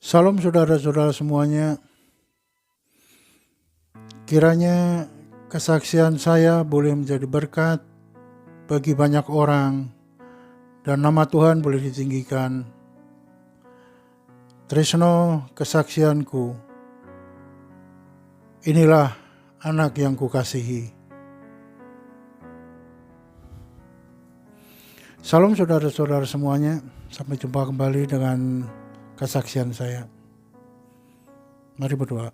Salam saudara-saudara semuanya, kiranya kesaksian saya boleh menjadi berkat bagi banyak orang dan nama Tuhan boleh ditinggikan. Tresno kesaksianku, inilah anak yang kukasihi. Salam saudara-saudara semuanya, sampai jumpa kembali dengan kesaksian saya. Mari berdoa.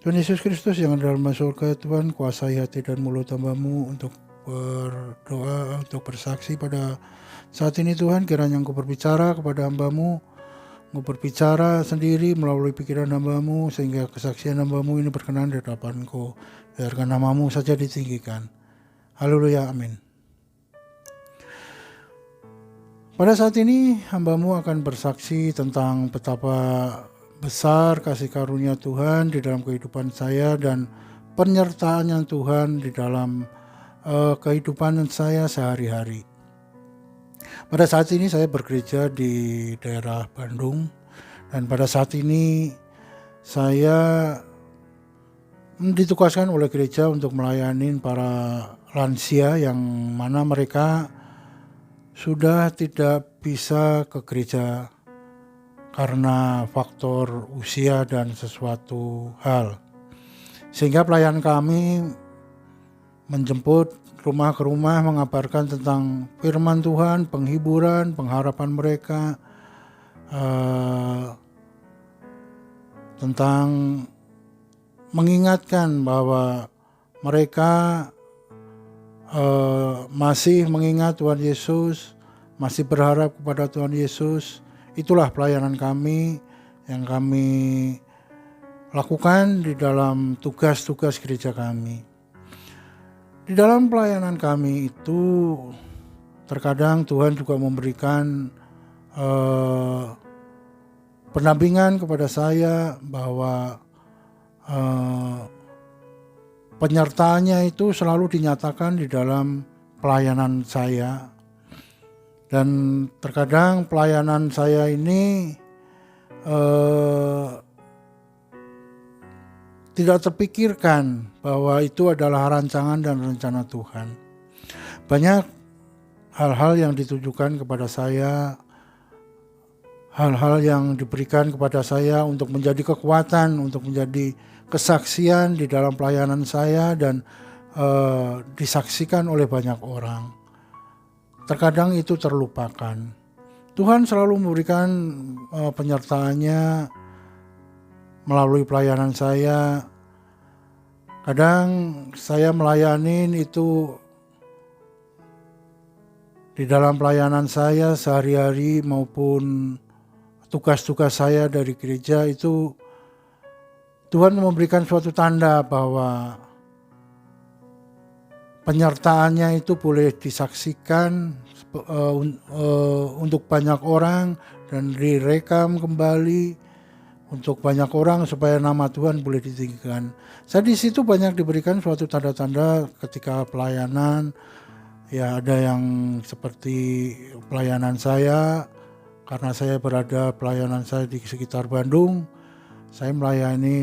Tuhan Yesus Kristus yang ada dalam surga, Tuhan kuasai hati dan mulut hamba-Mu untuk berdoa, untuk bersaksi pada saat ini. Tuhan, kiranya Engkau berbicara kepada hamba-Mu, Engkau berbicara sendiri melalui pikiran hamba-Mu, sehingga kesaksian hamba-Mu ini berkenan di hadapan Engkau. Biarkan nama-Mu saja ditinggikan. Haleluya, amin. Pada saat ini hamba-Mu akan bersaksi tentang betapa besar kasih karunia Tuhan di dalam kehidupan saya dan penyertaan Tuhan di dalam kehidupan saya sehari-hari. Pada saat ini saya bergereja di daerah Bandung, dan pada saat ini saya ditugaskan oleh gereja untuk melayani para lansia yang mana mereka sudah tidak bisa ke gereja karena faktor usia dan sesuatu hal. Sehingga pelayan kami menjemput rumah ke rumah mengabarkan tentang firman Tuhan, penghiburan, pengharapan mereka, tentang mengingatkan bahwa mereka masih mengingat Tuhan Yesus, masih berharap kepada Tuhan Yesus. Itulah pelayanan kami yang kami lakukan di dalam tugas-tugas gereja kami. Di dalam pelayanan kami itu terkadang Tuhan juga memberikan pendampingan kepada saya bahwa penyertaannya itu selalu dinyatakan di dalam pelayanan saya. Dan terkadang pelayanan saya ini tidak terpikirkan bahwa itu adalah rancangan dan rencana Tuhan. Banyak hal-hal yang ditujukan kepada saya, hal-hal yang diberikan kepada saya untuk menjadi kekuatan, untuk menjadi kesaksian di dalam pelayanan saya dan disaksikan oleh banyak orang. Terkadang itu terlupakan. Tuhan selalu memberikan penyertaannya melalui pelayanan saya. Kadang saya melayani itu di dalam pelayanan saya sehari-hari maupun tugas-tugas saya dari gereja itu Tuhan memberikan suatu tanda bahwa penyertaannya itu boleh disaksikan untuk banyak orang dan direkam kembali untuk banyak orang supaya nama Tuhan boleh ditinggikan. Saya di situ banyak diberikan suatu tanda-tanda ketika pelayanan. Ya, ada yang seperti pelayanan saya, karena saya berada pelayanan saya di sekitar Bandung. Saya melayani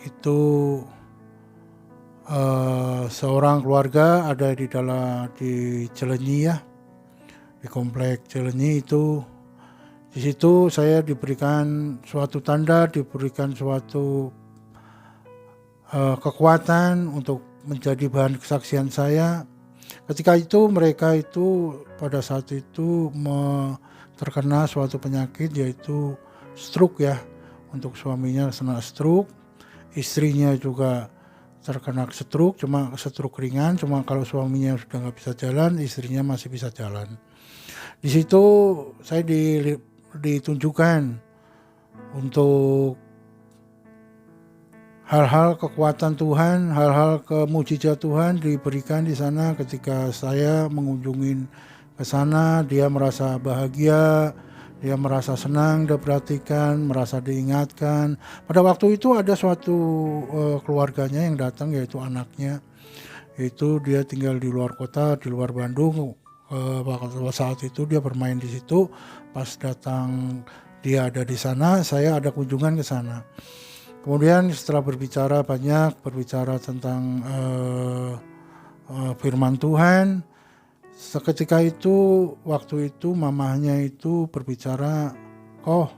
itu seorang keluarga ada di Cileunyi ya, di komplek Cileunyi itu. Di situ saya diberikan suatu tanda, diberikan suatu kekuatan untuk menjadi bahan kesaksian saya. Ketika itu mereka itu pada saat itu terkena suatu penyakit yaitu stroke ya. Untuk suaminya kena stroke, istrinya juga terkena stroke, cuma stroke ringan, cuma kalau suaminya sudah nggak bisa jalan, istrinya masih bisa jalan. Di situ saya ditunjukkan untuk hal-hal kekuatan Tuhan, hal-hal kemujizat Tuhan diberikan di sana ketika saya mengunjungi ke sana. Dia merasa bahagia, dia merasa senang, dia perhatikan, merasa diingatkan. Pada waktu itu ada suatu keluarganya yang datang, yaitu anaknya. Itu dia tinggal di luar kota, di luar Bandung. Saat itu dia bermain di situ. Pas datang dia ada di sana, saya ada kunjungan ke sana. Kemudian setelah berbicara tentang firman Tuhan, seketika itu, waktu itu mamahnya itu berbicara, "Koh,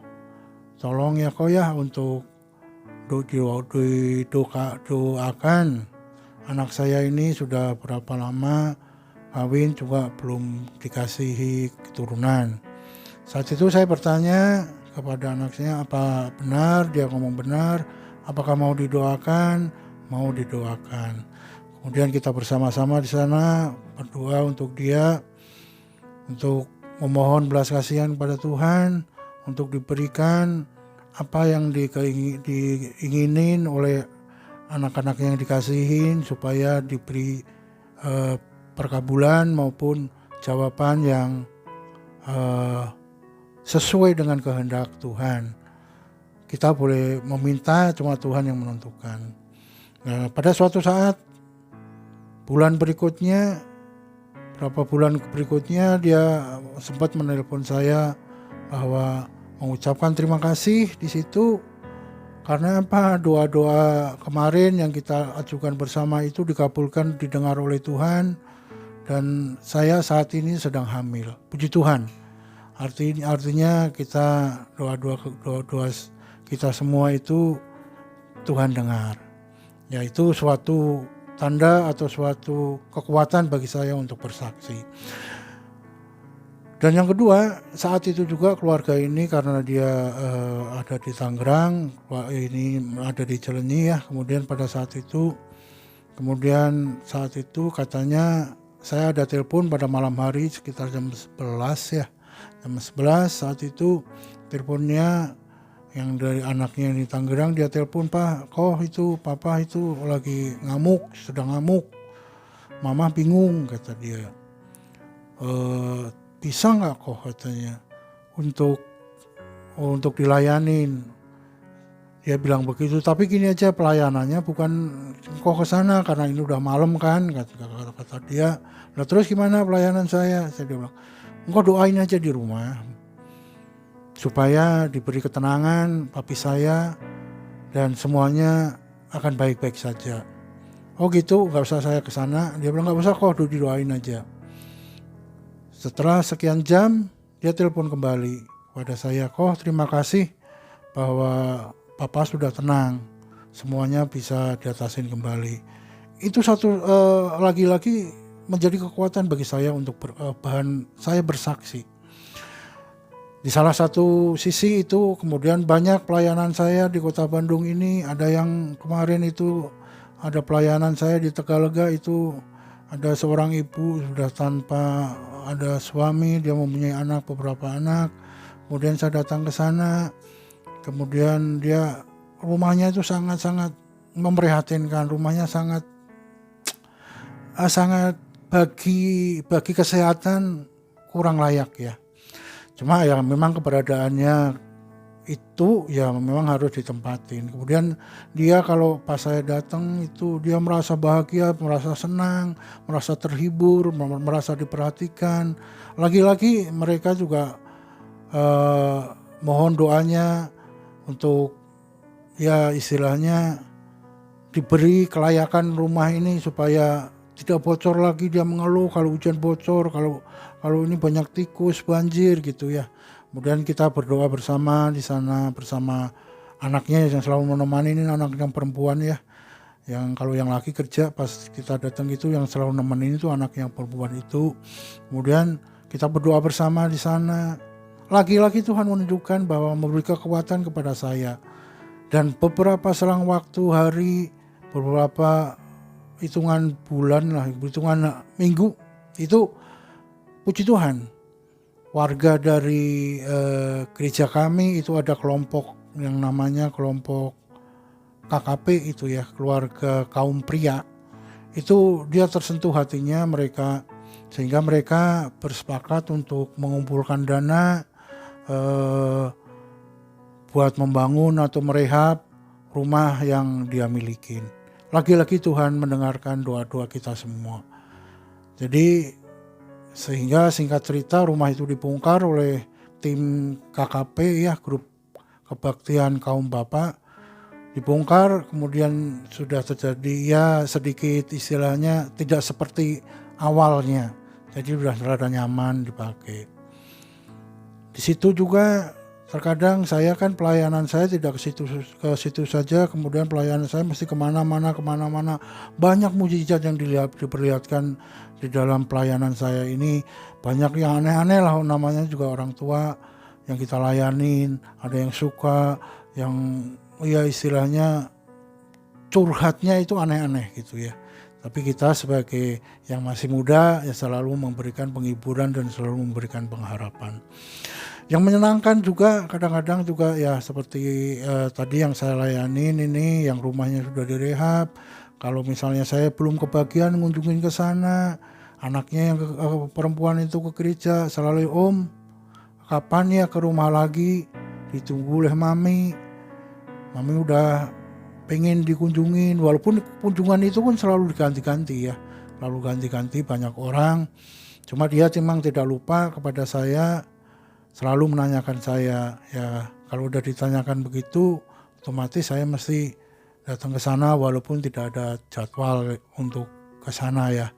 tolong ya Koh ya untuk doakan anak saya ini sudah berapa lama kawin juga belum dikasihi keturunan." Saat itu saya bertanya kepada anak saya, apa benar? Dia ngomong benar. Apakah mau didoakan? Mau didoakan. Kemudian kita bersama-sama di sana berdoa untuk dia, untuk memohon belas kasihan kepada Tuhan, untuk diberikan apa yang diinginin oleh anak-anak yang dikasihin, supaya diberi perkabulan maupun jawaban yang sesuai dengan kehendak Tuhan. Kita boleh meminta, cuma Tuhan yang menentukan. Nah, pada suatu saat, beberapa bulan berikutnya dia sempat menelpon saya bahwa mengucapkan terima kasih di situ karena apa, doa-doa kemarin yang kita ajukan bersama itu dikabulkan, didengar oleh Tuhan, dan saya saat ini sedang hamil. Puji Tuhan. Artinya kita doa kita semua itu Tuhan dengar. Yaitu suatu tanda atau suatu kekuatan bagi saya untuk bersaksi. Dan yang kedua, saat itu juga keluarga ini karena dia ada di Tangerang, ini ada di Cileunyi ya. Kemudian saat itu katanya saya ada telepon pada malam hari sekitar jam 11 ya. Jam 11 saat itu teleponnya yang dari anaknya di Tangerang, dia telepon, "Pak, kok itu papa itu lagi sedang ngamuk. Mama bingung," kata dia. "Bisa nggak kok," katanya, untuk dilayanin. Dia bilang begitu, "Tapi gini aja, pelayanannya bukan kok ke sana karena ini udah malam kan," kata dia. "Lah terus gimana pelayanan saya?" Saya bilang, "Engkau doain aja di rumah supaya diberi ketenangan papi saya dan semuanya akan baik-baik saja." "Oh gitu, nggak usah saya ke sana." Dia bilang, "Nggak usah kok, didoain aja." Setelah sekian jam dia telepon kembali pada saya, "Kok terima kasih bahwa papa sudah tenang, semuanya bisa diatasin kembali." Itu lagi-lagi menjadi kekuatan bagi saya untuk bahan saya bersaksi. Di salah satu sisi itu kemudian banyak pelayanan saya di Kota Bandung ini. Ada yang kemarin itu ada pelayanan saya di Tegalega itu, ada seorang ibu sudah tanpa ada suami, dia mempunyai beberapa anak. Kemudian saya datang ke sana, kemudian dia rumahnya itu sangat-sangat memprihatinkan, rumahnya sangat bagi kesehatan kurang layak ya. Cuma ya memang keberadaannya itu ya memang harus ditempatin. Kemudian dia kalau pas saya datang itu dia merasa bahagia, merasa senang, merasa terhibur, merasa diperhatikan. Lagi-lagi mereka juga mohon doanya untuk ya istilahnya diberi kelayakan rumah ini supaya tidak bocor lagi. Dia mengeluh kalau hujan bocor, kalau ini banyak tikus, banjir gitu ya. Kemudian kita berdoa bersama di sana bersama anaknya yang selalu menemani, ini anak yang perempuan ya. Yang kalau yang laki kerja, pas kita datang itu yang selalu nemenin itu anak yang perempuan itu. Kemudian kita berdoa bersama di sana. Lagi-lagi Tuhan menunjukkan bahwa memberi kekuatan kepada saya. Dan beberapa selang waktu hari, beberapa hitungan bulan lah, hitungan minggu itu, puji Tuhan, warga dari gereja kami itu ada kelompok yang namanya kelompok KKP itu ya, keluarga kaum pria. Itu dia tersentuh hatinya mereka, sehingga mereka bersepakat untuk mengumpulkan dana buat membangun atau merehab rumah yang dia miliki. Lagi-lagi Tuhan mendengarkan doa-doa kita semua. Jadi sehingga singkat cerita rumah itu dibongkar oleh tim KKP ya, grup kebaktian kaum bapak, dibongkar, kemudian sudah terjadi ya sedikit istilahnya tidak seperti awalnya. Jadi sudah rada nyaman dipakai. Di situ juga terkadang saya kan pelayanan saya tidak ke situ saja, kemudian pelayanan saya mesti kemana-mana. Banyak mujizat yang diperlihatkan di dalam pelayanan saya ini. Banyak yang aneh-aneh lah, namanya juga orang tua yang kita layanin. Ada yang suka, yang ya istilahnya curhatnya itu aneh-aneh gitu ya. Tapi kita sebagai yang masih muda ya selalu memberikan penghiburan dan selalu memberikan pengharapan. Yang menyenangkan juga kadang-kadang juga ya seperti tadi yang saya layanin ini, yang rumahnya sudah direhab. Kalau misalnya saya belum kebagian ngunjungin ke sana, anaknya yang perempuan itu ke gereja selalu, "Om, kapan ya ke rumah lagi? Ditunggu oleh Mami. Mami udah pengen dikunjungin." Walaupun kunjungan itu pun selalu diganti-ganti ya, lalu ganti-ganti banyak orang. Cuma dia memang tidak lupa kepada saya, selalu menanyakan saya. Ya kalau udah ditanyakan begitu, otomatis saya mesti datang ke sana walaupun tidak ada jadwal untuk ke sana ya.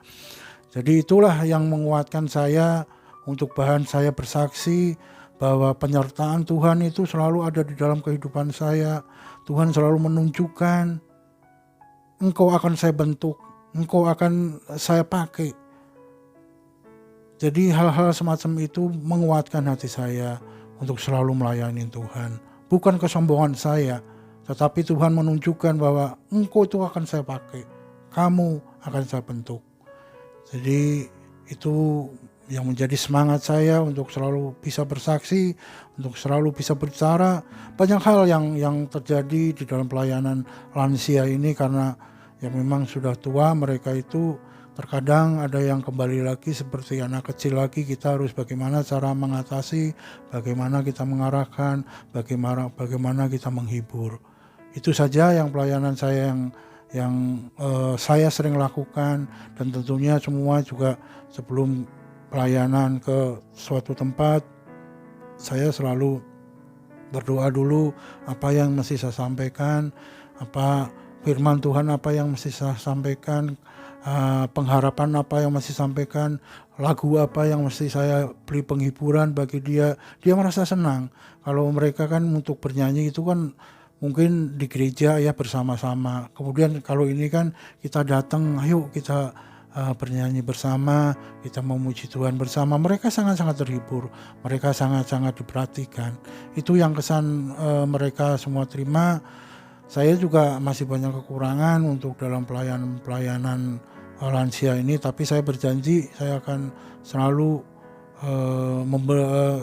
Jadi itulah yang menguatkan saya untuk bahan saya bersaksi bahwa penyertaan Tuhan itu selalu ada di dalam kehidupan saya. Tuhan selalu menunjukkan, engkau akan saya bentuk, engkau akan saya pakai. Jadi hal-hal semacam itu menguatkan hati saya untuk selalu melayani Tuhan. Bukan kesombongan saya, tetapi Tuhan menunjukkan bahwa engkau itu akan saya pakai, kamu akan saya bentuk. Jadi itu yang menjadi semangat saya untuk selalu bisa bersaksi, untuk selalu bisa bicara. Banyak hal yang terjadi di dalam pelayanan lansia ini karena ya memang sudah tua, mereka itu terkadang ada yang kembali lagi seperti anak kecil lagi. Kita harus bagaimana cara mengatasi, bagaimana kita mengarahkan, bagaimana kita menghibur. Itu saja yang pelayanan saya yang saya sering lakukan, dan tentunya semua juga sebelum pelayanan ke suatu tempat, saya selalu berdoa dulu apa yang mesti saya sampaikan, apa firman Tuhan apa yang mesti saya sampaikan, pengharapan apa yang mesti sampaikan, lagu apa yang mesti saya beri penghiburan bagi dia. Dia merasa senang. Kalau mereka kan untuk bernyanyi itu kan mungkin di gereja ya bersama-sama. Kemudian kalau ini kan kita datang, ayo kita bernyanyi bersama, kita memuji Tuhan bersama. Mereka sangat-sangat terhibur, mereka sangat-sangat diperhatikan. Itu yang kesan mereka semua terima. Saya juga masih banyak kekurangan untuk dalam pelayanan lansia ini, tapi saya berjanji saya akan selalu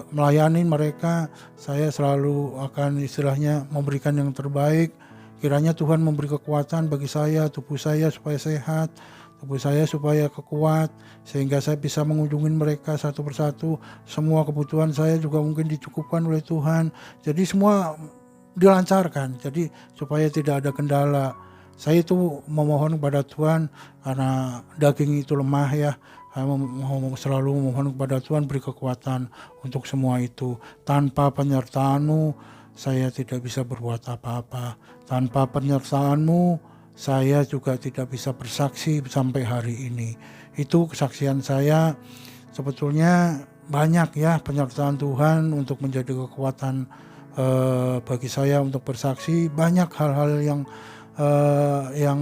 melayani mereka. Saya selalu akan istilahnya memberikan yang terbaik. Kiranya Tuhan memberi kekuatan bagi saya, tubuh saya supaya sehat, tubuh saya supaya kuat, sehingga saya bisa mengunjungi mereka satu persatu. Semua kebutuhan saya juga mungkin dicukupkan oleh Tuhan. Jadi semua dilancarkan, jadi supaya tidak ada kendala. Saya itu memohon kepada Tuhan karena daging itu lemah ya. Saya selalu memohon kepada Tuhan beri kekuatan untuk semua itu. Tanpa penyertaan-Mu saya tidak bisa berbuat apa-apa. Tanpa penyertaan-Mu saya juga tidak bisa bersaksi sampai hari ini. Itu kesaksian saya. Sebetulnya banyak ya penyertaan Tuhan untuk menjadi kekuatan bagi saya untuk bersaksi. Banyak hal-hal yang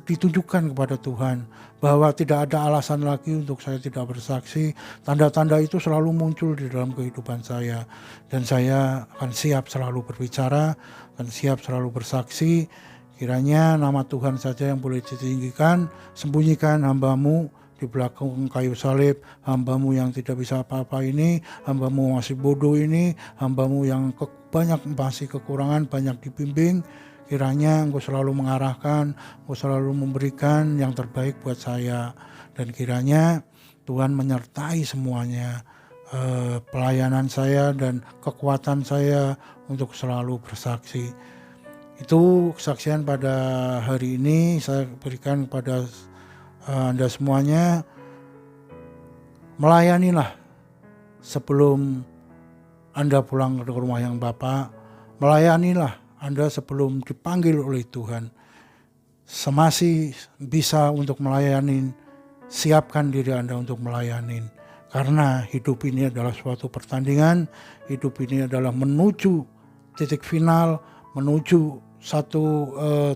ditunjukkan kepada Tuhan bahwa tidak ada alasan lagi untuk saya tidak bersaksi. Tanda-tanda itu selalu muncul di dalam kehidupan saya, dan saya akan siap selalu berbicara, akan siap selalu bersaksi. Kiranya nama Tuhan saja yang boleh ditinggikan. Sembunyikan hamba-Mu di belakang kayu salib, hamba-Mu yang tidak bisa apa-apa ini, hamba-Mu masih bodoh ini, hamba-Mu yang banyak masih kekurangan, banyak dibimbing. Kiranya Engkau selalu mengarahkan, Engkau selalu memberikan yang terbaik buat saya. Dan kiranya Tuhan menyertai semuanya, pelayanan saya dan kekuatan saya untuk selalu bersaksi. Itu kesaksian pada hari ini saya berikan kepada Anda semuanya. Melayanilah sebelum Anda pulang ke rumah yang Bapa, melayanilah Anda sebelum dipanggil oleh Tuhan. Semasih bisa untuk melayani, siapkan diri Anda untuk melayani. Karena hidup ini adalah suatu pertandingan, hidup ini adalah menuju titik final, menuju satu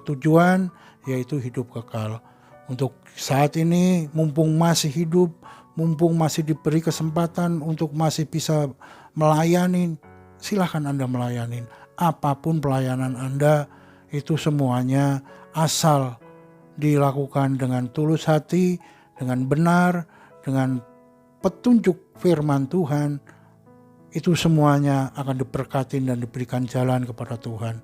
tujuan, yaitu hidup kekal. Untuk saat ini, mumpung masih hidup, mumpung masih diberi kesempatan untuk masih bisa melayani, silahkan Anda melayani. Apapun pelayanan Anda, itu semuanya asal dilakukan dengan tulus hati, dengan benar, dengan petunjuk firman Tuhan, itu semuanya akan diberkati dan diberikan jalan kepada Tuhan.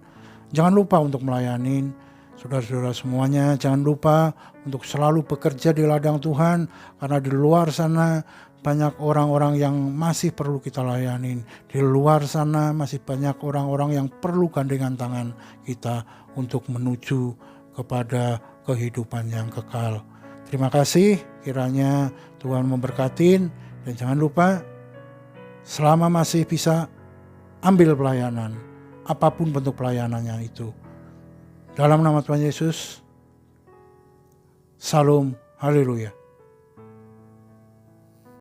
Jangan lupa untuk melayani. Saudara-saudara semuanya, jangan lupa untuk selalu bekerja di ladang Tuhan, karena di luar sana banyak orang-orang yang masih perlu kita layani. Di luar sana masih banyak orang-orang yang perlu gandengan tangan kita untuk menuju kepada kehidupan yang kekal. Terima kasih, kiranya Tuhan memberkati, dan jangan lupa selama masih bisa, ambil pelayanan, apapun bentuk pelayanannya itu. Dalam nama Tuhan Yesus, Salam, haleluya.